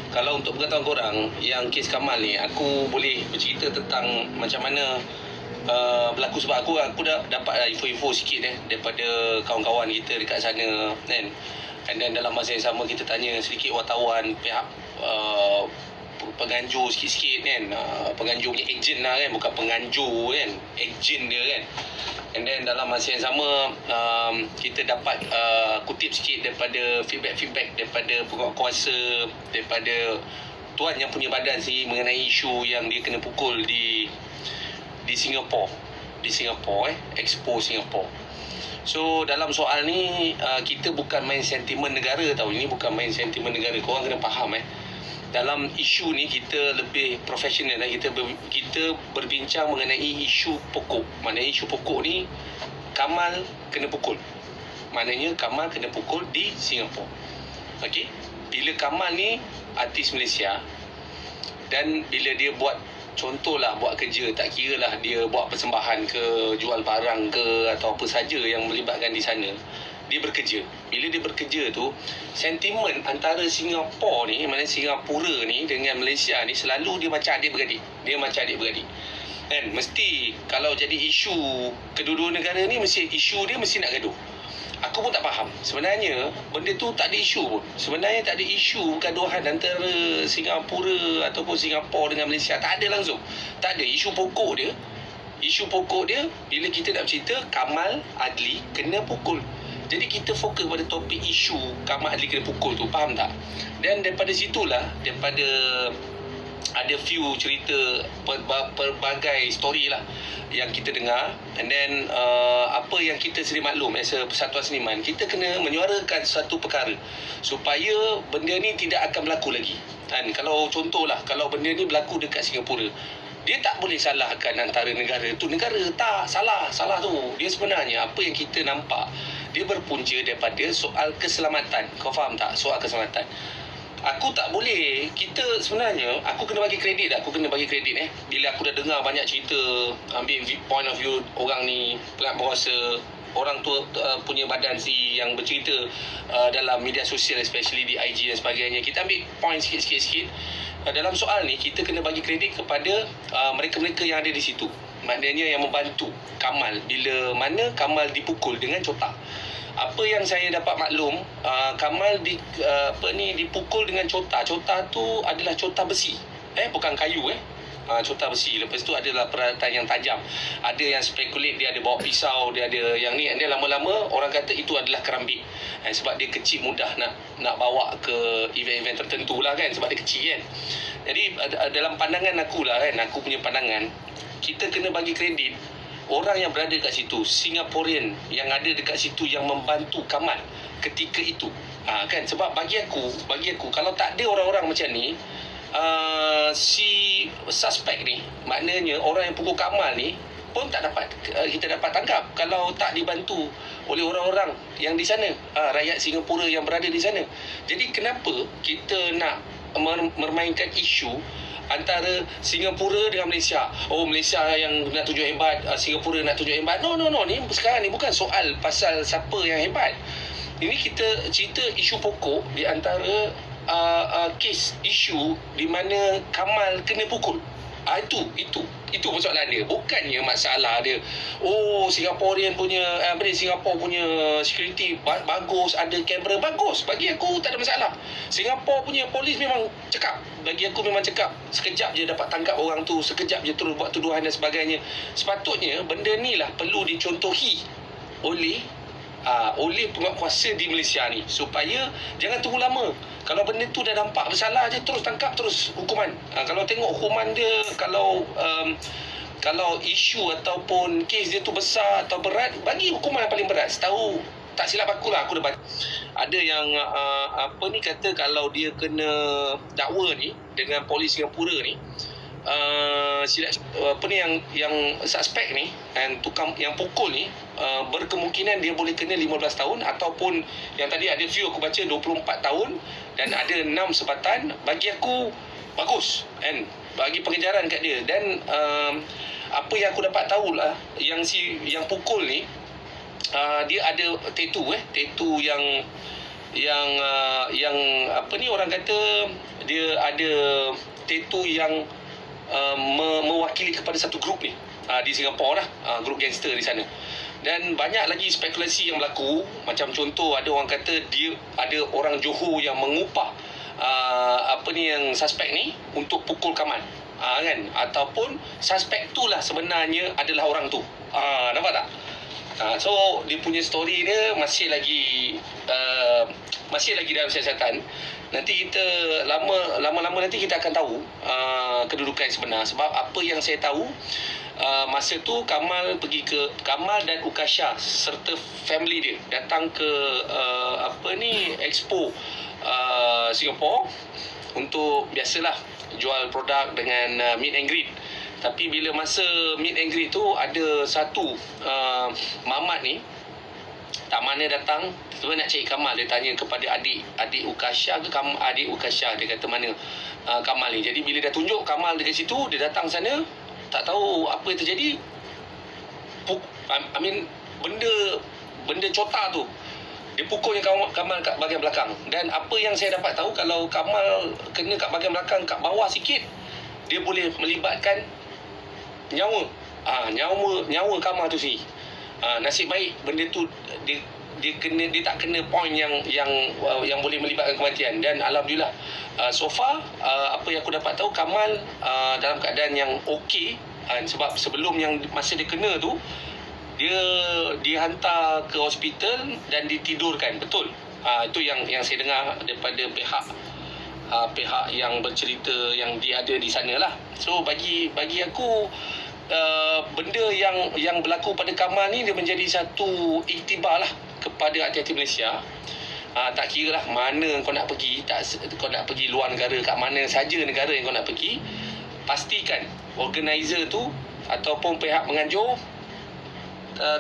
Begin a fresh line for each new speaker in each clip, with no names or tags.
Kalau untuk pengetahuan korang, yang kes Kamal ni, aku boleh bercerita tentang macam mana berlaku. Sebab aku dah dapat info-info sikit daripada kawan-kawan kita dekat sana kan. Dan dalam masa yang sama kita tanya sedikit wartawan, pihak penganjur sikit-sikit kan, penganjur punya ejen lah kan, bukan penganjur kan, ejen dia kan. And then dalam masa yang sama kita dapat kutip sikit daripada feedback daripada penguatkuasa, daripada tuan yang punya badan sendiri mengenai isu yang dia kena pukul di Singapore, Expo Singapore. So dalam soal ni kita bukan main sentimen negara tau. Ini bukan main sentimen negara. Korang kena faham dalam isu ni kita lebih profesional lah. Kita berbincang mengenai isu pokok. Maknanya isu pokok ni Kamal kena pukul. Maknanya Kamal kena pukul di Singapura. Okey. Bila Kamal ni artis Malaysia dan bila dia buat, contohlah buat kerja, tak kira lah dia buat persembahan ke, jual barang ke atau apa saja yang melibatkan di sana, dia bekerja. Bila dia bekerja tu, sentimen antara Singapura ni, mana Singapura ni dengan Malaysia ni selalu dia macam adik-beradik. Kan mesti kalau jadi isu kedua-dua negara ni, mesti isu dia mesti nak gaduh. Aku pun tak faham. Sebenarnya benda tu tak ada isu pun. Sebenarnya tak ada isu gaduhan antara Singapura ataupun Singapura dengan Malaysia. Tak ada langsung. Tak ada. Isu pokok dia bila kita nak bercerita Kamal Adli kena pukul. Jadi kita fokus pada topik isu Kamal Adli kena pukul tu. Faham tak? Dan daripada situlah, daripada ada few cerita, pelbagai story lah yang kita dengar. And then apa yang kita sedia maklum as a persatuan seniman, kita kena menyuarakan satu perkara supaya benda ni tidak akan berlaku lagi kan. Kalau contohlah, kalau benda ni berlaku dekat Singapura, dia tak boleh salahkan antara negara tu. Negara tak salah tu. Dia sebenarnya apa yang kita nampak, dia berpunca daripada soal keselamatan. Kau faham tak? Soal keselamatan. Aku tak boleh, kita sebenarnya, aku kena bagi kredit bila aku dah dengar banyak cerita, ambil point of view orang ni, penguasa, orang tua punya badan si yang bercerita dalam media sosial, especially di IG dan sebagainya. Kita ambil point sikit-sikit. Dalam soal ni, kita kena bagi kredit kepada mereka-mereka yang ada di situ. Maknanya yang membantu Kamal bila mana Kamal dipukul dengan cotak. Apa yang saya dapat maklum, Kamal dipukul dengan cotak. Cotak tu adalah cotak besi. Bukan kayu cotak besi. Lepas tu adalah peralatan yang tajam. Ada yang spekulate dia ada bawa pisau, dia ada yang ni. Dia lama-lama orang kata itu adalah kerambik. Sebab dia kecil, mudah nak bawa ke event-event tertentu lah kan, sebab dia kecil kan. Jadi dalam pandangan aku lah kan, aku punya pandangan, kita kena bagi kredit orang yang berada kat situ, Singaporean yang ada dekat situ yang membantu Kamal ketika itu. Kan, sebab bagi aku kalau tak ada orang-orang macam ni, si suspek ni, maknanya orang yang pukul Kamal ni pun tak dapat kita dapat tangkap kalau tak dibantu oleh orang-orang yang di sana, rakyat Singapura yang berada di sana. Jadi kenapa kita nak mermainkan isu antara Singapura dengan Malaysia? Malaysia yang nak tunjuk hebat, Singapura nak tunjuk hebat. No. Ni sekarang ni bukan soal pasal siapa yang hebat. Ini kita cerita isu pokok di antara kes isu di mana Kamal kena pukul. Itu persoalan dia. Bukannya masalah dia, Singaporean punya Singapore punya security bagus, ada kamera bagus. Bagi aku tak ada masalah. Singapore punya polis memang cekap. Bagi aku memang cekap. Sekejap je dapat tangkap orang tu, sekejap je terus buat tuduhan dan sebagainya. Sepatutnya benda ni lah perlu dicontohi oleh penguatkuasa di Malaysia ni, supaya jangan tunggu lama. Kalau benda tu dah nampak bersalah je, terus tangkap, terus hukuman. Kalau tengok hukuman dia, kalau isu ataupun kes dia tu besar atau berat, bagi hukuman yang paling berat. Setahu, tak silap aku lah, aku dah baca ada yang kata kalau dia kena dakwa ni dengan polis Singapura ni, yang suspek ni, tukang yang pukul ni, berkemungkinan dia boleh kena 15 tahun ataupun yang tadi ada view aku baca 24 tahun dan ada 6 sebatan. Bagi aku bagus kan, bagi pengejaran kat dia. Dan apa yang aku dapat tahu lah, yang pukul ni dia ada tattoo yang yang apa ni orang kata dia ada tattoo yang mewakili kepada satu grup ni di Singapura lah, grup gangster di sana. Dan banyak lagi spekulasi yang berlaku. Macam contoh, ada orang kata dia ada orang Johor yang mengupah apa ni yang suspek ni untuk pukul Kamal, kan, ataupun suspek tu lah sebenarnya adalah orang tu. Nampak tak? So dia punya story dia masih lagi dalam siasatan. Nanti kita lama-lama nanti kita akan tahu kedudukan sebenar. Sebab apa yang saya tahu, masa tu Kamal dan Ukasha serta family dia datang ke Expo Singapore untuk biasalah jual produk dengan meet and greet. Tapi bila masa meet and greet tu, ada satu mamat ni tak mana datang sebenarnya nak cari Kamal. Dia tanya kepada adik Ukasha ke adik Ukasha, dia kata mana Kamal ni. Jadi bila dah tunjuk Kamal dekat situ, dia datang sana, tak tahu apa yang terjadi. Benda cota tu dia pukulnya Kamal kat bahagian belakang. Dan apa yang saya dapat tahu, kalau Kamal kena kat bahagian belakang, kat bawah sikit, dia boleh melibatkan nyawa Kamal tu sendiri. Nasib baik benda tu dia tak kena point yang boleh melibatkan kematian. Dan alhamdulillah so far apa yang aku dapat tahu, Kamal dalam keadaan yang okey. Sebab sebelum yang masa dia kena tu, dia dihantar ke hospital dan ditidurkan. Betul. Itu yang saya dengar daripada pihak yang bercerita yang dia ada di sana lah. So bagi aku benda yang berlaku pada Kamal ni, dia menjadi satu iktibar lah kepada hati-hati Malaysia. Tak kira lah mana kau nak pergi, kau nak pergi luar negara, kat mana saja negara yang kau nak pergi, pastikan organizer tu ataupun pihak penganjur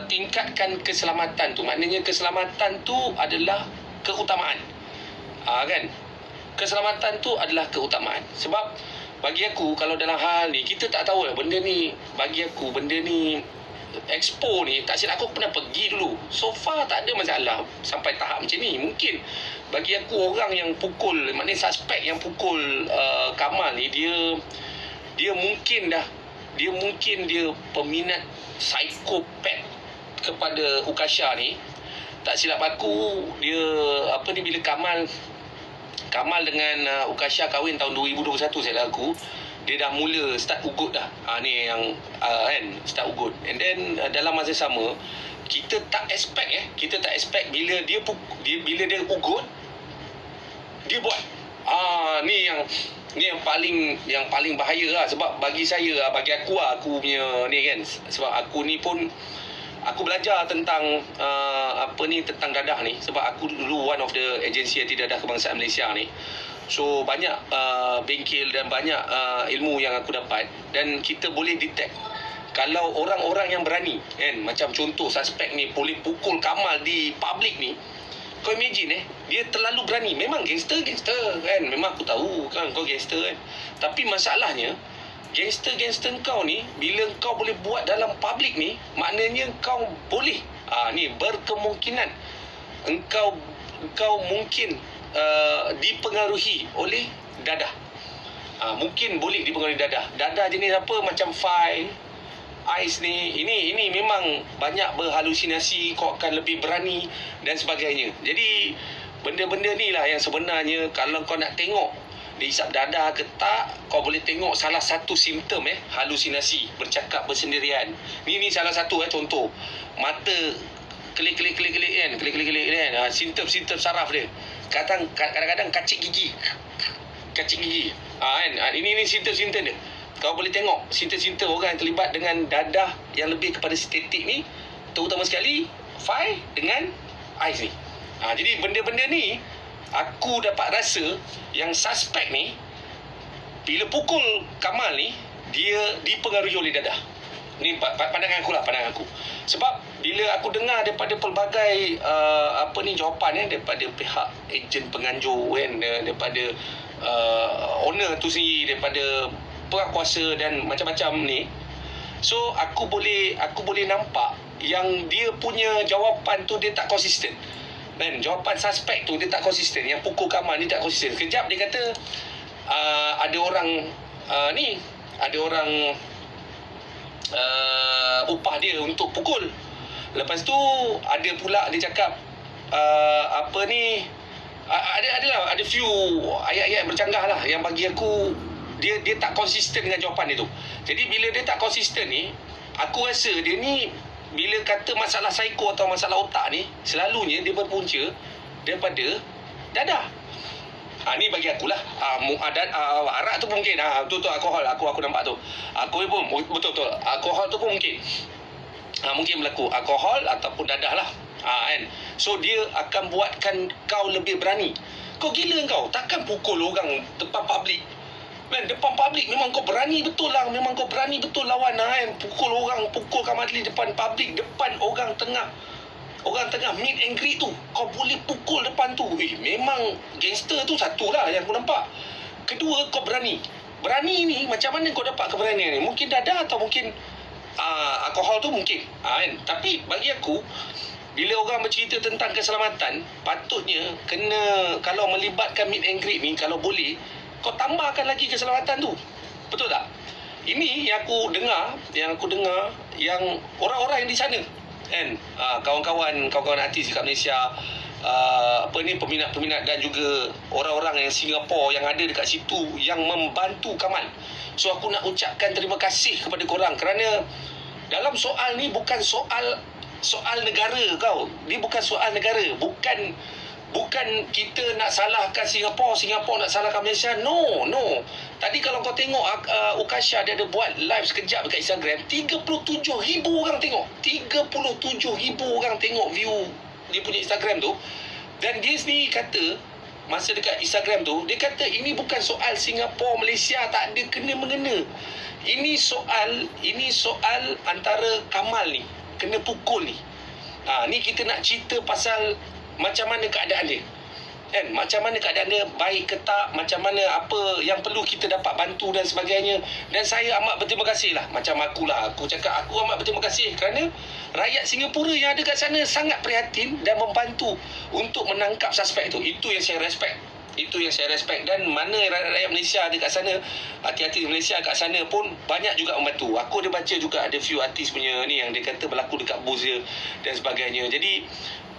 tingkatkan keselamatan tu. Maknanya keselamatan tu adalah keutamaan. Kan? Keselamatan tu adalah keutamaan. Sebab bagi aku, kalau dalam hal ni, kita tak tahu lah benda ni. Bagi aku, benda ni, Expo ni, tak silap aku pernah pergi dulu. So far tak ada masalah sampai tahap macam ni. Mungkin bagi aku, orang yang pukul, maknanya suspek yang pukul Kamal ni, dia mungkin dia peminat psikopat kepada Ukasha ni. Tak silap aku, dia bila Kamal dengan Ukasha kahwin tahun 2021 saya aku, dia dah mula start ugut dah. Ni yang kan, start ugut. And then dalam masa sama, kita tak expect bila dia ugut, dia buat. Ni yang paling bahaya lah. Sebab bagi saya, bagi aku punya ni kan, sebab aku ni pun aku belajar tentang tentang dadah ni. Sebab aku dulu one of the agensi anti-dadah kebangsaan Malaysia ni. So banyak bengkel dan banyak ilmu yang aku dapat. Dan kita boleh detect kalau orang-orang yang berani kan, macam contoh suspek ni boleh pukul Kamal di public ni. Kau imagine dia terlalu berani. Memang gangster kan, memang aku tahu kan kau gangster kan. Tapi masalahnya, gangster kau ni, bila kau boleh buat dalam public ni, maknanya kau boleh ni berkemungkinan engkau mungkin dipengaruhi oleh dadah. Mungkin boleh dipengaruhi dadah jenis apa, macam file Ais ni, ini memang banyak berhalusinasi, kau akan lebih berani dan sebagainya. Jadi benda-benda ni lah yang sebenarnya kalau kau nak tengok dihisap dadah ke tak, kau boleh tengok salah satu simptom halusinasi, bercakap bersendirian. Ni salah satu contoh. Mata klik kan, simptom saraf dia. Kadang-kadang kacik gigi kan. Ini simptom dia. Kau boleh tengok simptom orang yang terlibat dengan dadah yang lebih kepada estetik ni, terutama sekali file dengan ais ni. Jadi benda-benda ni aku dapat rasa yang suspek ni bila pukul Kamal ni, dia dipengaruhi oleh dadah. Ni pandangan aku. Sebab bila aku dengar daripada pelbagai jawapan daripada pihak ejen penganjur kan, daripada owner tu sendiri, daripada penguasa dan macam-macam ni. So aku boleh nampak yang dia punya jawapan tu dia tak konsisten. Kan, jawapan suspek tu dia tak konsisten. Yang pukul Kamal ni tak konsisten. Sekejap dia kata ada orang ada orang upah dia untuk pukul. Lepas tu ada pula dia cakap ada few ayat-ayat bercanggah lah yang bagi aku dia tak konsisten dengan jawapan dia tu. Jadi bila dia tak konsisten ni, aku rasa dia ni bila kata masalah psiko atau masalah otak ni, selalunya dia berpunca daripada dadah. Ni bagi akulah. Arak tu mungkin. Betul-betul alkohol. Aku nampak tu. Aku pun betul-betul. Alkohol tu pun mungkin. Mungkin berlaku alkohol ataupun dadah lah. Kan. So dia akan buatkan kau lebih berani. Kau gila kau. Takkan pukul orang depan public. Man, depan public memang kau berani betul lah. Memang kau berani betul lawan kan. Pukul orang, pukul Kamal Adli depan public, depan orang tengah meet and greet tu. Kau boleh pukul depan tu. Memang gangster tu satu lah yang aku nampak. Kedua, kau berani. Berani ni macam mana kau dapat keberanian ni? Mungkin dadah atau mungkin alkohol tu mungkin. Kan? Tapi bagi aku, bila orang bercerita tentang keselamatan, patutnya kena, kalau melibatkan meet and greet ni, kalau boleh, kau tambahkan lagi keselamatan tu. Betul tak? Ini yang aku dengar yang orang-orang yang di sana kan, kawan-kawan artis dekat Malaysia, peminat-peminat dan juga orang-orang yang Singapura yang ada dekat situ yang membantu Kamal. So aku nak ucapkan terima kasih kepada korang kerana dalam soal ni bukan soal negara kau. Dia bukan soal negara, bukan kita nak salahkan Singapura nak salahkan Malaysia. No. Tadi kalau kau tengok Ukasha, dia ada buat live sekejap dekat Instagram, 37,000 orang tengok. 37,000 orang tengok view dia punya Instagram tu. Dan dia sendiri kata masa dekat Instagram tu, dia kata ini bukan soal Singapura Malaysia tak ada kena-mengena. Ini soal antara Kamal ni kena pukul ni. Ni kita nak cerita pasal macam mana keadaan dia, kan? Macam mana keadaan dia, baik ke tak, macam mana, apa yang perlu kita dapat bantu dan sebagainya. Dan saya amat berterima kasih lah. Macam aku cakap aku amat berterima kasih kerana rakyat Singapura yang ada kat sana sangat prihatin dan membantu untuk menangkap suspek tu. Itu yang saya respect. Dan mana rakyat Malaysia ada kat sana, hati-hati Malaysia kat sana pun banyak juga membantu. Aku ada baca juga ada few artis punya ni yang dia kata berlaku dekat bos dia dan sebagainya. Jadi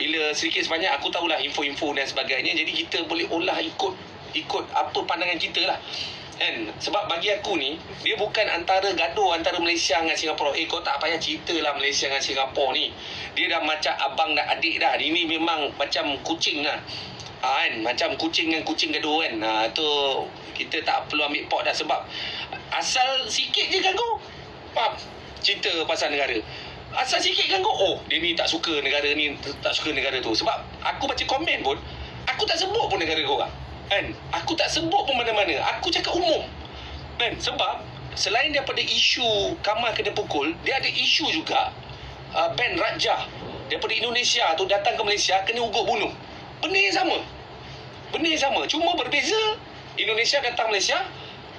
bila sedikit sebanyak aku tahulah info-info dan sebagainya, jadi kita boleh olah ikut apa pandangan kita lah, kan? Sebab bagi aku ni, dia bukan gaduh antara Malaysia dengan Singapura. Kau tak payah cerita lah Malaysia dengan Singapura ni. Dia dah macam abang dan adik dah. Ini memang macam kucing lah, kan? Macam kucing dengan kucing gaduh kan. Tu kita tak perlu ambil pot dah. Sebab asal sikit je ganggu, cerita pasal negara. Asal sikit ganggu, dia ni tak suka negara ni, tak suka negara tu. Sebab aku baca komen pun, aku tak sebut pun negara korang, kan? Aku tak sebut pun mana-mana. Aku cakap umum, kan? Sebab selain daripada isu Kamal kena pukul, dia ada isu juga band Rajah daripada Indonesia tu datang ke Malaysia kena ugut bunuh. Benda yang sama, cuma berbeza. Indonesia datang Malaysia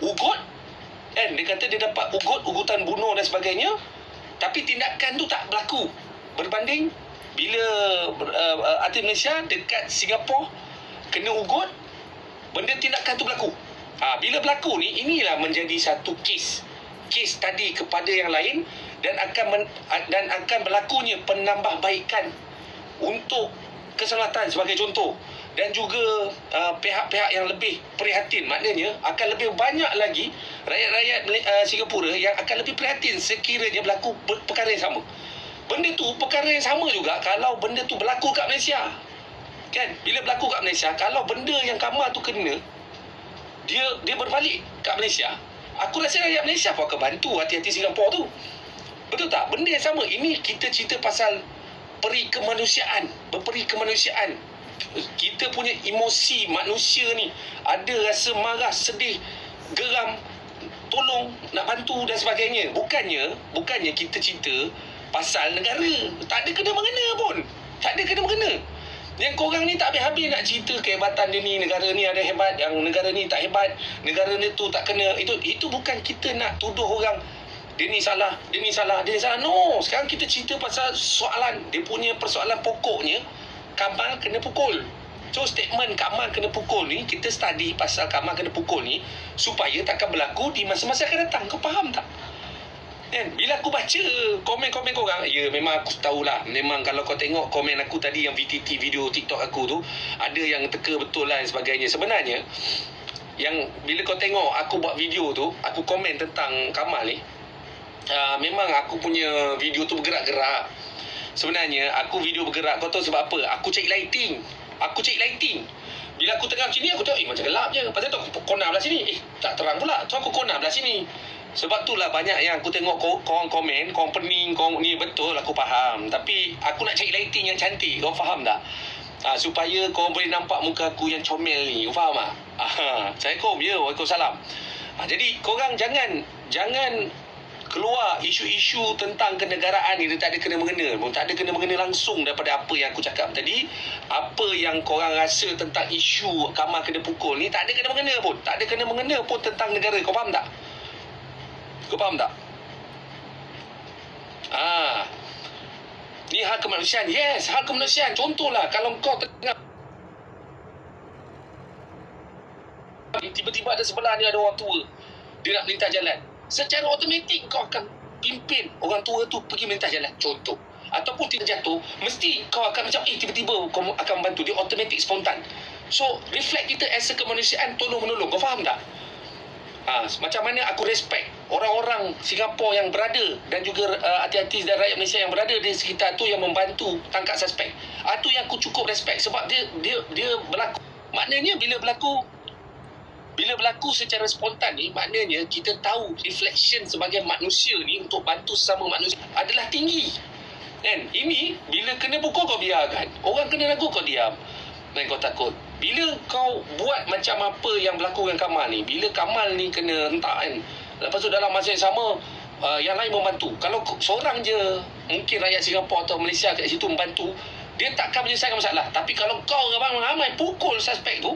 ugut, kan? Dia kata dia dapat ugutan bunuh dan sebagainya. Tapi tindakan tu tak berlaku berbanding bila artis Malaysia dekat Singapura kena ugut, benda tindakan tu berlaku. Bila berlaku ni, inilah menjadi satu kes tadi kepada yang lain dan akan berlakunya penambahbaikan untuk keselamatan sebagai contoh. Dan juga pihak-pihak yang lebih prihatin, maknanya akan lebih banyak lagi rakyat-rakyat Singapura yang akan lebih prihatin sekiranya berlaku perkara yang sama. Perkara yang sama juga kalau benda tu berlaku kat Malaysia, kan? Bila berlaku kat Malaysia, kalau benda yang Kamal tu kena, dia berbalik kat Malaysia, aku rasa rakyat Malaysia pun akan bantu hati-hati Singapura tu. Betul tak? Benda yang sama. Ini kita cerita pasal berperi kemanusiaan. Kita punya emosi manusia ni, ada rasa marah, sedih, geram, tolong, nak bantu dan sebagainya. Bukannya kita cerita pasal negara. Tak ada kena-mengena pun. Yang korang ni tak habis-habis nak cerita kehebatan dia ni, negara ni ada hebat, yang negara ni tak hebat, negara ni tu tak kena. Itu bukan kita nak tuduh orang dia ni salah. No, sekarang kita cerita pasal soalan, dia punya persoalan pokoknya, Kamal kena pukul. So statement Kamal kena pukul ni, kita study pasal Kamal kena pukul ni supaya takkan berlaku di masa-masa akan datang. Kau faham tak? Kan? Bila aku baca komen-komen korang, ya memang aku tahulah, memang kalau kau tengok komen aku tadi yang VTT, video TikTok aku tu, ada yang teka betul lah dan sebagainya. Sebenarnya yang bila kau tengok aku buat video tu, aku komen tentang Kamal ni, memang aku punya video tu bergerak-gerak. Sebenarnya aku video bergerak, kau tahu sebab apa? Aku cari lighting. Bila aku tengah macam ni, aku tengok macam gelap je. Pasal tu aku corner belah sini, tak terang pula. So aku corner belah sini. Sebab tu lah banyak yang aku tengok korang komen, korang pening, korang ni, betul aku faham. Tapi aku nak cari lighting yang cantik. Kau faham tak? Supaya korang boleh nampak muka aku yang comel ni. Kau faham tak? Assalamualaikum. Ya, waalaikumsalam. Jadi korang jangan keluar isu-isu tentang kenegaraan ni. Dia tak ada kena-mengena pun. Tak ada kena-mengena langsung daripada apa yang aku cakap tadi. Apa yang korang rasa tentang isu Kamal kena pukul ni, tak ada kena-mengena pun. Tak ada kena-mengena pun tentang negara. Kau faham tak? Kau faham tak? Ni hal kemanusiaan. Yes, hal kemanusiaan. Contohlah, kalau kau tengah tiba-tiba ada sebelah ni ada orang tua, dia nak melintas jalan, secara automatik kau akan pimpin orang tua tu pergi melintas jalan, contoh. Ataupun tidak jatuh, mesti kau akan macam tiba-tiba kau akan membantu. Dia automatik, spontan. So reflect kita as a kemanusiaan, tolong-menolong. Kau faham tak? Macam mana aku respect orang-orang Singapura yang berada, dan juga hati-hati dan rakyat Malaysia yang berada di sekitar tu yang membantu tangkap suspek. Tu yang aku cukup respect. Sebab dia berlaku. Maknanya bila berlaku secara spontan ni, maknanya kita tahu reflection sebagai manusia ni untuk bantu sesama manusia adalah tinggi. Kan? Ini bila kena pukul kau biarkan. Orang kena ragu kau diam. Dan kau takut. Bila kau buat macam apa yang berlaku dengan Kamal ni, bila Kamal ni kena hentak kan, lepas tu dalam masa yang sama yang lain membantu. Kalau seorang je, mungkin rakyat Singapura atau Malaysia kat situ membantu, dia takkan menyelesaikan masalah. Tapi kalau kau ramai-ramai pukul suspek tu,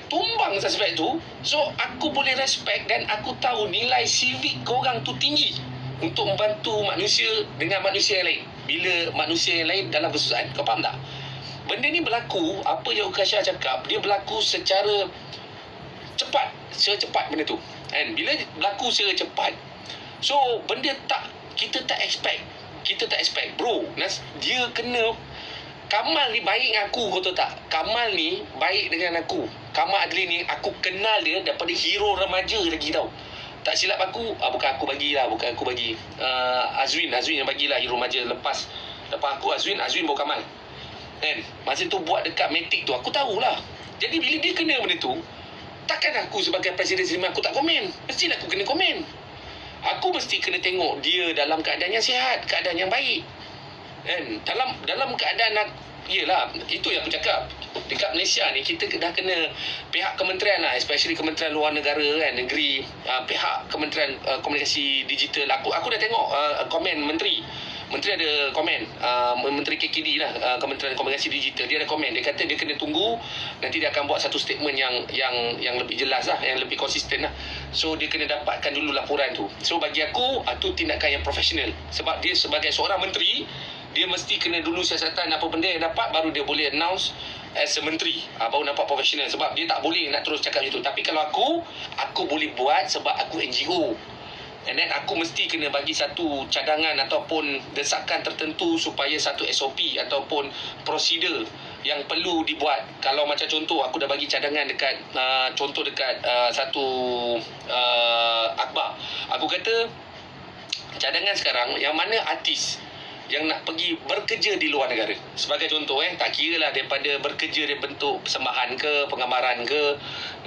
tumbang suspek tu, so aku boleh respect dan aku tahu nilai civic korang tu tinggi untuk membantu manusia dengan manusia yang lain. Bila manusia yang lain dalam kesusahan. Kau faham tak? Benda ni berlaku, apa yang Ukasha cakap, dia berlaku secara cepat. Secepat benda tu. Bila berlaku secara cepat, so benda kita tak expect. Bro, dia kena. Kamal ni baik dengan aku, kau tahu tak? Kamal ni baik dengan aku. Kamal Adli ni, aku kenal dia daripada hero remaja lagi tau. Tak silap aku, bukan aku bagi. Azwin yang bagilah hero remaja lepas aku Azwin bawa Kamal. Masa tu buat dekat Matic tu, aku tahulah. Jadi bila dia kena benda tu, takkan aku sebagai Presiden Sdn aku tak komen. Mestilah aku kena komen. Aku mesti kena tengok dia dalam keadaan yang sihat, keadaan yang baik. Dalam keadaan, yelah, itu yang aku cakap. Dekat Malaysia ni, kita dah kena pihak kementerian lah, especially Kementerian Luar Negara kan, negeri, pihak Kementerian Komunikasi Digital. Aku dah tengok komen Menteri ada komen, Menteri KKD lah, Kementerian Komunikasi Digital, dia ada komen. Dia kata dia kena tunggu, nanti dia akan buat satu statement yang lebih jelas lah, yang lebih konsisten lah. So dia kena dapatkan dulu laporan tu. So bagi aku, tu tindakan yang profesional. Sebab dia sebagai seorang menteri, dia mesti kena dulu siasatan apa benda yang dapat, baru dia boleh announce as a menteri, baru nampak profesional. Sebab dia tak boleh nak terus cakap macam tu. Tapi kalau aku boleh buat sebab aku NGO. And then aku mesti kena bagi satu cadangan ataupun desakan tertentu supaya satu SOP ataupun prosedur yang perlu dibuat. Kalau macam contoh, aku dah bagi cadangan dekat satu akhbar. Aku kata cadangan sekarang, yang mana artis yang nak pergi bekerja di luar negara, sebagai contoh tak kira lah daripada bekerja dari bentuk persembahan ke, penggambaran ke,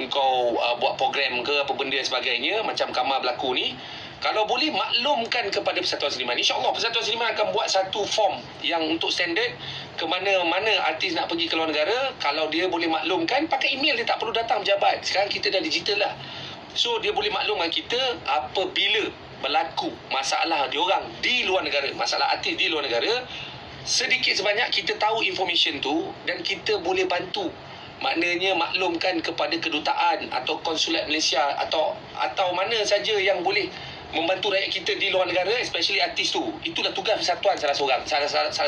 kau buat program ke, apa benda dan sebagainya, macam Kamal berlaku ni, kalau boleh maklumkan kepada Persatuan Seniman. InsyaAllah Persatuan Seniman akan buat satu form yang untuk standard ke mana artis nak pergi ke luar negara. Kalau dia boleh maklumkan, pakai email, dia tak perlu datang pejabat. Sekarang kita dah digital lah. So dia boleh maklumkan kita apabila berlaku masalah diorang di luar negara, masalah artis di luar negara, sedikit sebanyak kita tahu information tu dan kita boleh bantu. Maknanya maklumkan kepada kedutaan atau konsulat Malaysia atau mana saja yang boleh membantu rakyat kita di luar negara, especially artis tu. Itulah tugas persatuan salah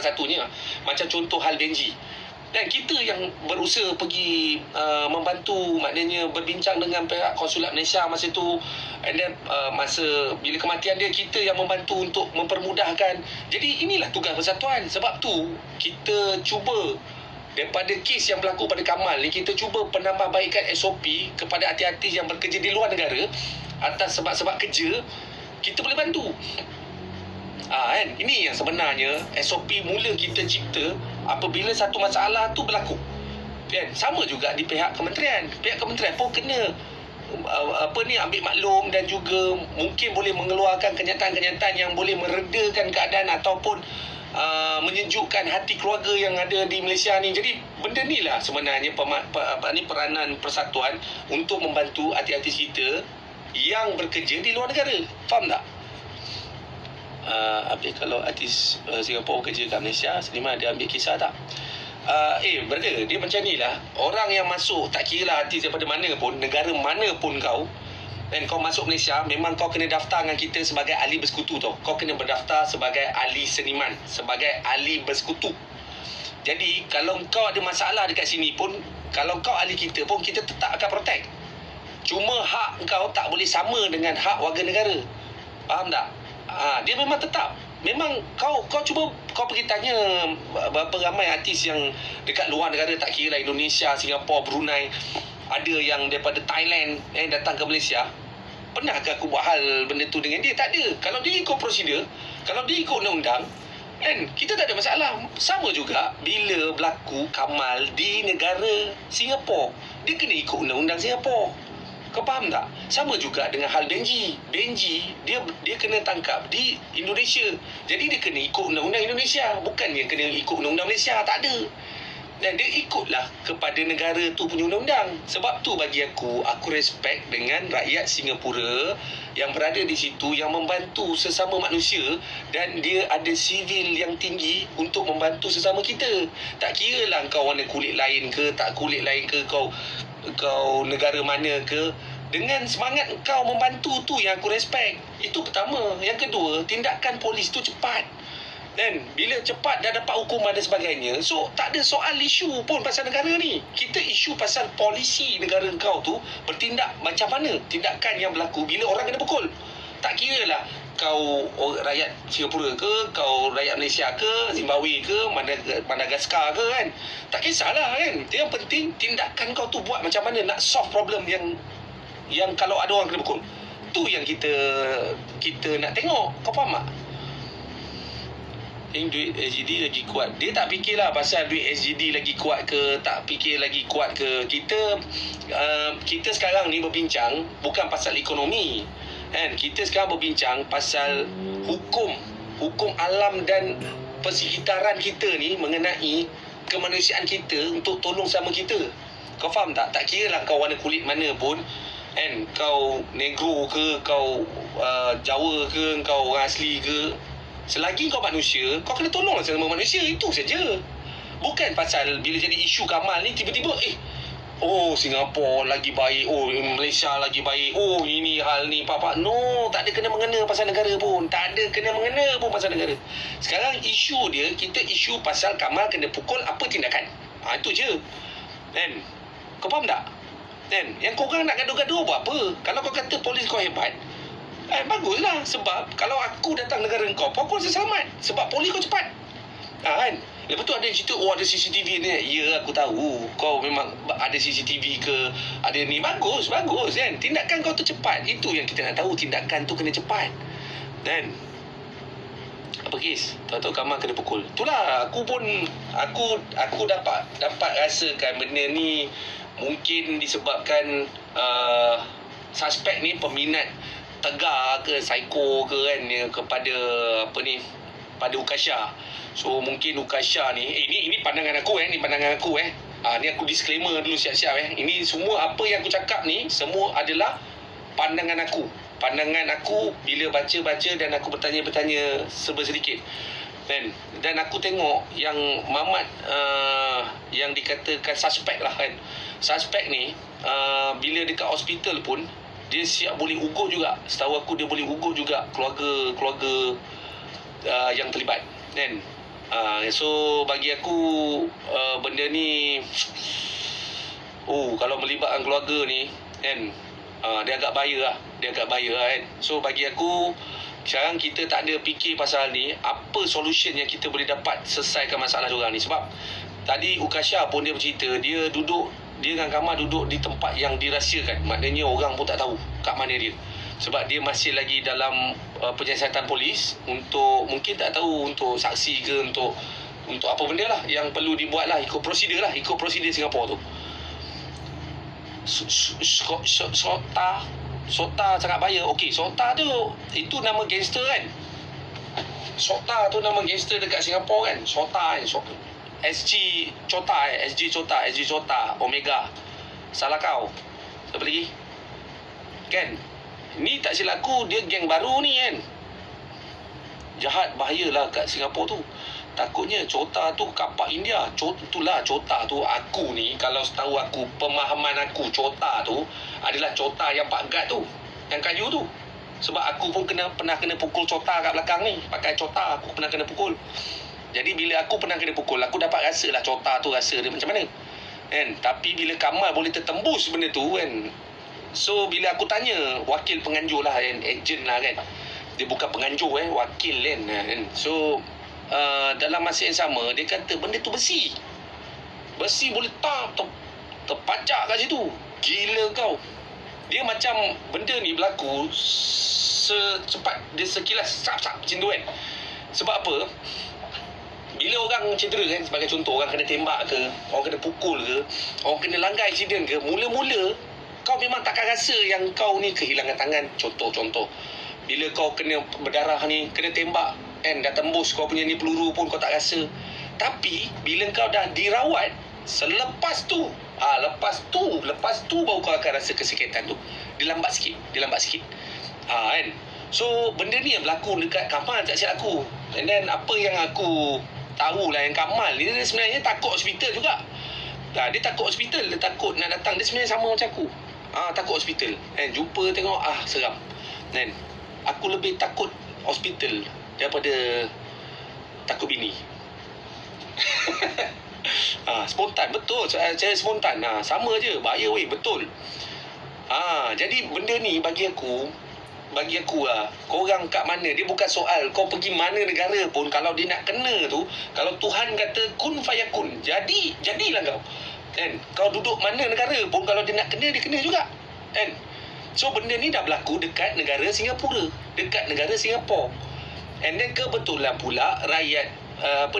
satunya. Macam contoh hal Denji. Dan kita yang berusaha pergi membantu, maknanya berbincang dengan pihak konsulat Malaysia masa tu. And then masa bila kematian dia, kita yang membantu untuk mempermudahkan. Jadi inilah tugas persatuan. Sebab tu kita cuba, daripada kes yang berlaku pada Kamal ni, kita cuba penambahbaikan SOP kepada artis-artis yang bekerja di luar negara atas sebab-sebab kerja. Kita boleh bantu. Kan? Ini yang sebenarnya SOP mula kita cipta apabila satu masalah tu berlaku. Kan? Sama juga di pihak kementerian. Pihak kementerian pun kena ambil maklum dan juga mungkin boleh mengeluarkan kenyataan-kenyataan yang boleh meredakan keadaan ataupun menyejukkan hati keluarga yang ada di Malaysia ni. Jadi benda ni lah sebenarnya peranan persatuan untuk membantu artis-artis kita yang bekerja di luar negara. Faham tak? Kalau artis Singapura kerja kat Malaysia, Seniman dia ambil kisah tak? Brother, dia macam ni lah. Orang yang masuk, tak kira lah artis daripada mana pun, negara mana pun kau, dan kau masuk Malaysia, memang kau kena daftar dengan kita sebagai ahli bersekutu tau. Kau kena berdaftar sebagai ahli seniman, sebagai ahli bersekutu. Jadi kalau kau ada masalah dekat sini pun, kalau kau ahli kita pun, kita tetap akan protect. Cuma hak kau tak boleh sama dengan hak warga negara. Faham tak? Dia memang tetap. Memang kau cuba kau pergi tanya berapa ramai artis yang dekat luar negara, tak kira lah Indonesia, Singapura, Brunei, ada yang daripada Thailand datang ke Malaysia. Pernahkah aku buat hal benda tu dengan dia? Tak ada. Kalau dia ikut prosedur, kalau dia ikut undang-undang, kita tak ada masalah. Sama juga bila berlaku Kamal di negara Singapura, dia kena ikut undang-undang Singapura. Kau faham tak? Sama juga dengan hal Benji. Benji, dia kena tangkap di Indonesia. Jadi dia kena ikut undang-undang Indonesia. Bukan dia kena ikut undang-undang Malaysia. Tak ada. Dan dia ikutlah kepada negara tu punya undang-undang. Sebab tu bagi aku respect dengan rakyat Singapura yang berada di situ, yang membantu sesama manusia, dan dia ada sivil yang tinggi untuk membantu sesama kita. Tak kira lah kau warna kulit lain ke, tak kulit lain ke, kau negara mana ke, dengan semangat kau membantu tu yang aku respect. Itu pertama. Yang kedua, tindakan polis tu cepat. Dan bila cepat dah dapat hukuman dan sebagainya, so tak ada soal isu pun pasal negara ni. Kita isu pasal polisi negara kau tu bertindak macam mana, tindakan yang berlaku bila orang kena pukul. Tak kira lah kau rakyat Singapura ke, kau rakyat Malaysia ke, Zimbabwe ke, Madagaskar ke, kan. Tak kisahlah, kan. Yang penting tindakan kau tu buat macam mana nak solve problem yang kalau ada orang kena pukul. Tu yang kita nak tengok. Kau faham tak? Duit SGD lagi kuat. Dia tak fikirlah pasal duit SGD lagi kuat ke, tak fikir lagi kuat ke. Kita sekarang ni berbincang bukan pasal ekonomi, kan. Kita sekarang berbincang pasal hukum alam dan persekitaran kita ni mengenai kemanusiaan kita untuk tolong sama kita. Kau faham tak? Tak kira lah kau warna kulit mana pun, kan. Kau negro ke, kau Jawa ke, kau orang asli ke, selagi kau manusia, kau kena tolonglah sesama manusia. Itu saja. Bukan pasal bila jadi isu Kamal ni tiba-tiba Singapura lagi baik, Malaysia lagi baik, ini hal ni papa. No, tak ada kena mengena pasal negara pun. Tak ada kena mengena pun pasal negara. Sekarang isu dia, kita isu pasal Kamal kena pukul, apa tindakan. Itu je. Dan kau faham tak? Dan yang korang nak gaduh-gaduh buat apa? Kalau kau kata polis kau hebat, baguslah. Sebab kalau aku datang negara kau, aku rasa selamat. Sebab polis kau cepat. Kan? Lepas tu ada yang cerita, ada CCTV ni. Ya, aku tahu. Kau memang ada CCTV ke, ada ni. Bagus, kan? Tindakan kau tu cepat. Itu yang kita nak tahu. Tindakan tu kena cepat. Dan apa kes? Tahu-tahu Kamal kena pukul. Itulah, aku dapat rasakan benda ni mungkin disebabkan suspek ni peminat tegar ke, psycho ke, kan, kepada pada Ukasha. So mungkin Ukasha ni, ini pandangan aku, ni pandangan aku, ni aku disclaimer dulu siap-siap. Ini semua apa yang aku cakap ni semua adalah pandangan aku. Pandangan aku bila baca-baca dan aku bertanya-bertanya serba sedikit. Dan aku tengok yang Mamat yang dikatakan suspek lah, kan. Suspek ni bila dekat hospital pun dia siap boleh ugut juga. Setahu aku dia boleh ugut juga keluarga yang terlibat, kan. So bagi aku benda ni kalau melibatkan keluarga ni kan, dia agak bahaya kan. So bagi aku sekarang kita tak ada fikir pasal ni, apa solution yang kita boleh dapat selesaikan masalah diorang ni. Sebab tadi Ukasha pun dia bercerita, dia dengan Kamal duduk di tempat yang dirahsiakan. Maknanya orang pun tak tahu kat mana dia. Sebab dia masih lagi dalam penyiasatan polis, untuk mungkin tak tahu untuk saksi ke untuk apa benda lah yang perlu dibuat lah, ikut prosedur Singapura tu. Sota sangat bahaya. Okey, Sota tu itu nama gangster kan. Sota tu nama gangster dekat Singapura kan. Sota kan. SG Chota, Omega. Salah kau. Siapa lagi? Kan? Ni tak silap aku, dia geng baru ni kan. Jahat, bahayalah kat Singapura tu. Takutnya Chota tu kapak India. Itulah Chota tu. Aku ni, kalau setahu aku, pemahaman aku, Chota tu adalah Chota yang Pak Gad tu, yang kayu tu. Sebab aku pun pernah kena pukul Chota kat belakang ni. Pakai Chota aku pernah kena pukul. Jadi bila aku pernah kena pukul, aku dapat rasa lah Chota tu rasa dia macam mana kan. Tapi bila Kamal boleh tertembus benda tu kan, so bila aku tanya wakil penganjur lah kan, agent lah kan, dia bukan penganjur wakil kan. So dalam masa yang sama dia kata benda tu besi boleh terpacak kat situ. Gila kau. Dia macam benda ni berlaku secepat dia, sekilas sap macam tu kan. Sebab apa? Bila orang cedera kan, sebagai contoh, orang kena tembak ke, orang kena pukul ke, orang kena langgar accident ke, mula-mula kau memang takkan rasa yang kau ni kehilangan tangan. Contoh bila kau kena berdarah ni, kena tembak kan, dah tembus kau punya ni peluru pun kau tak rasa. Tapi bila kau dah dirawat, selepas tu baru kau akan rasa kesakitan tu. Dia lambat sikit kan. So benda ni yang berlaku dekat Kamal tak silap aku. And then apa yang aku tahulah, yang Kamal ni dia sebenarnya takut hospital juga. Dia takut hospital, dia takut nak datang. Dia sebenarnya sama macam aku. Takut hospital kan, jumpa tengok seram kan. Aku lebih takut hospital daripada takut bini. Spontan, betul. Saya spontan. Sama je, bahaya betul. Jadi benda ni bagi aku korang kat mana, dia bukan soal kau pergi mana negara pun. Kalau dia nak kena tu, kalau Tuhan kata kun fayakun, jadilah kau kan. Kau duduk mana negara pun, kalau dia nak kena, dia kena juga kan. So benda ni dah berlaku dekat negara Singapura, and then kebetulan pula rakyat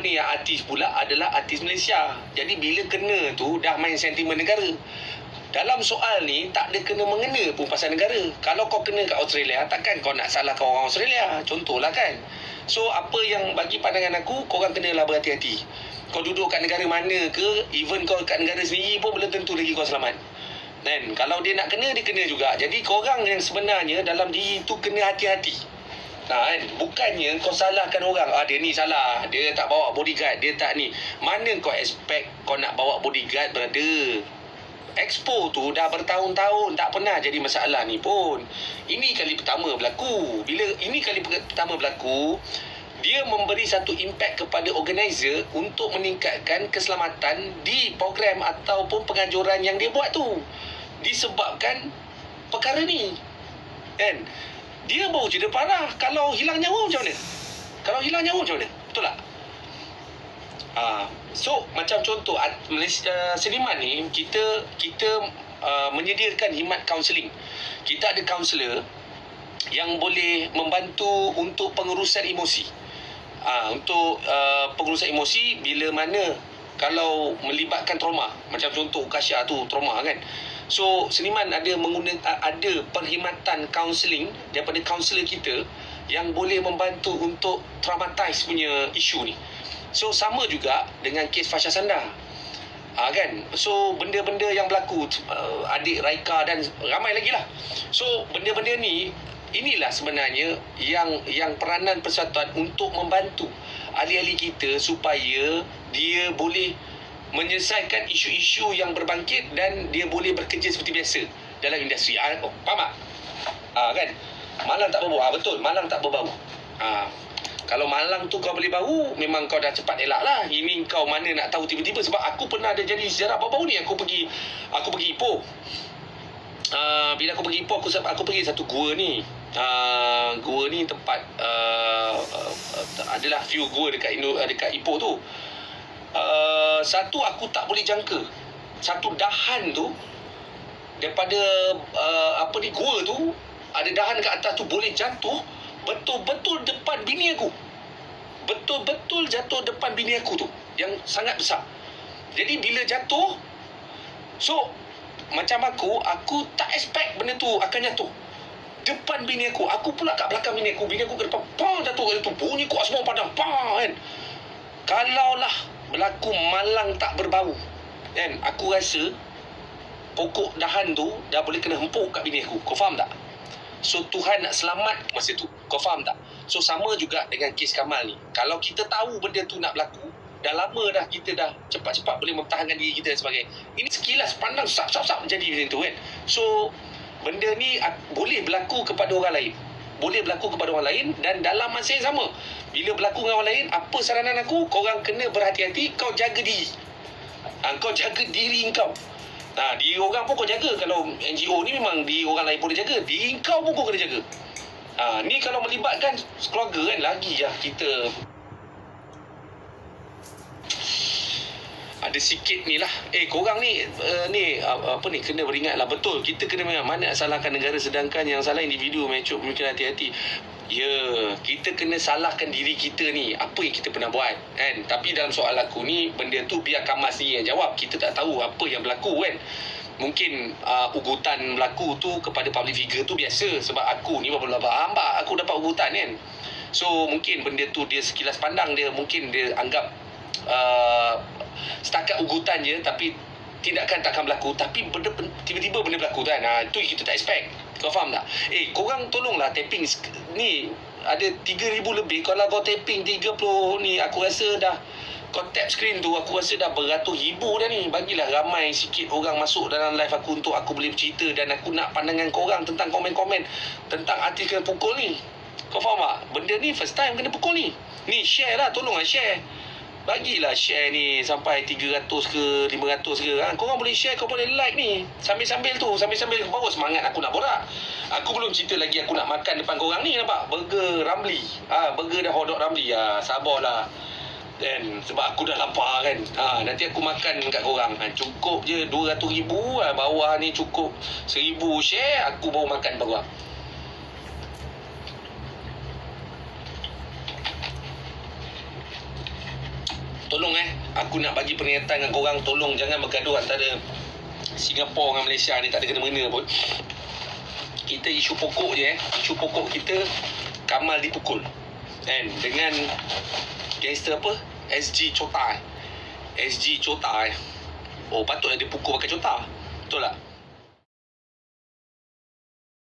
yang artis pula adalah artis Malaysia. Jadi bila kena tu dah main sentimen negara. Dalam soal ni tak ada kena-mengena pun pasal negara. Kalau kau kena kat Australia, takkan kau nak salahkan orang Australia. Contohlah kan. So apa yang bagi pandangan aku, korang kenalah berhati-hati. Kau duduk kat negara mana ke, even kau kat negara sendiri pun belum tentu lagi kau selamat kan. Kalau dia nak kena, dia kena juga. Jadi korang yang sebenarnya dalam diri tu kena hati-hati kan. Bukannya kau salahkan orang, dia ni salah, dia tak bawa bodyguard, dia tak ni. Mana kau expect kau nak bawa bodyguard, brother? Expo tu dah bertahun-tahun tak pernah jadi masalah ni pun. Ini kali pertama berlaku. Bila ini kali pertama berlaku, dia memberi satu impact kepada organizer untuk meningkatkan keselamatan di program ataupun penganjuran yang dia buat tu. Disebabkan perkara ni kan. Dia baru cerita parah. Kalau hilang nyawa macam mana? Betul tak? So macam contoh Malaysia seniman ni, kita menyediakan khidmat kaunseling. Kita ada kaunselor yang boleh membantu untuk pengurusan emosi. Untuk pengurusan emosi bila mana kalau melibatkan trauma. Macam contoh Ukasha tu trauma kan. So seniman ada perkhidmatan kaunseling daripada kaunselor kita yang boleh membantu untuk traumatize punya isu ni. So sama juga dengan kes Fasha Sanda kan. So benda-benda yang berlaku, adik Raika dan ramai lagi lah. So benda-benda ni, inilah sebenarnya yang peranan persatuan untuk membantu ahli-ahli kita supaya dia boleh menyelesaikan isu-isu yang berbangkit dan dia boleh bekerja seperti biasa dalam industri. Faham tak? Kan? Malang tak berbau. Betul, malang tak berbau. Kalau malang tu kau beli baru, memang kau dah cepat elak lah. Ini kau mana nak tahu tiba-tiba. Sebab aku pernah ada jadi sejarah baru-baru ni. Aku pergi Ipoh. Bila aku pergi Ipoh, aku pergi satu gua ni. Gua ni tempat adalah few gua dekat Ipoh tu. Satu aku tak boleh jangka. Satu dahan tu daripada gua tu, ada dahan kat atas tu boleh jatuh betul-betul depan bini aku. Betul-betul jatuh depan bini aku tu, yang sangat besar. Jadi bila jatuh, so macam aku tak expect benda tu akan jatuh depan bini aku. Aku pula kat belakang bini aku ke depan, pang, jatuh kat situ. Bunyi kuat semua padam, pang, kan. Kalaulah berlaku malang tak berbau, kan, aku rasa pokok dahan tu dah boleh kena hempuk kat bini aku. Kau faham tak? So Tuhan nak selamat masa tu. Kau faham tak? So sama juga dengan kes Kamal ni. Kalau kita tahu benda tu nak berlaku, dah lama dah kita dah cepat-cepat boleh mempertahankan diri kita dan sebagainya. Ini sekilas pandang sap menjadi macam tu, kan. So benda ni boleh berlaku kepada orang lain. Boleh berlaku kepada orang lain. Dan dalam masa yang sama, bila berlaku dengan orang lain, apa saranan aku? Korang kena berhati-hati. Kau jaga diri. Kau jaga diri kau. Diri orang pun kau jaga. Kalau NGO ni memang diri orang lain pun dia jaga. Diri kau pun kau kena jaga. Ni kalau melibatkan keluarga, kan, lagi lah kita ada sikit ni lah. Korang ni kena beringat lah. Betul, kita kena memang mana nak salahkan negara, sedangkan yang salah individu. Mungkin hati-hati. Ya, kita kena salahkan diri kita ni, apa yang kita pernah buat, kan. Tapi dalam soal aku ni, benda tu biar Kamal sendiri yang jawab. Kita tak tahu apa yang berlaku, kan. Mungkin ugutan berlaku tu kepada public figure tu biasa. Sebab aku ni berapa hamba aku dapat ugutan, kan. So mungkin benda tu dia sekilas pandang dia, mungkin dia anggap setakat ugutan je, tapi tindakan takkan berlaku. Tapi tiba-tiba benda berlaku, kan. Itu kita tak expect. Kau faham tak? Korang tolonglah tapping ni. Ada 3,000 lebih. Kalau kau tapping 30 ni, aku rasa dah, kau tap screen tu, aku rasa dah beratus ribu dah ni. Bagilah ramai sikit orang masuk dalam live aku untuk aku boleh bercerita. Dan aku nak pandangan korang tentang komen-komen tentang artikel pukul ni. Kau faham tak? Benda ni first time kena pukul ni. Ni share lah, tolonglah share. Bagilah share ni sampai 300 ke 500 ke, kan. Korang boleh share, kau boleh like ni. Sambil-sambil baru semangat aku nak borak. Aku belum cerita lagi aku nak makan depan korang ni, nampak? Burger Ramli. Burger dan hotdog Ramli. Sabarlah. Dan sebab aku dah lapar, kan. Nanti aku makan kat korang. Cukup je 200,000. Bawah ni cukup 1,000 share, aku baru makan korang. Tolong aku nak bagi peringatan dengan korang. Tolong jangan bergaduh antara Singapura dengan Malaysia ni. Tak ada kena-mengena pun. Kita isu pokok je. Isu pokok kita, Kamal dipukul, kan, dengan gangster apa? SG Chota. SG Chota. Oh, patutlah dia pukul pakai Chota. Betul tak?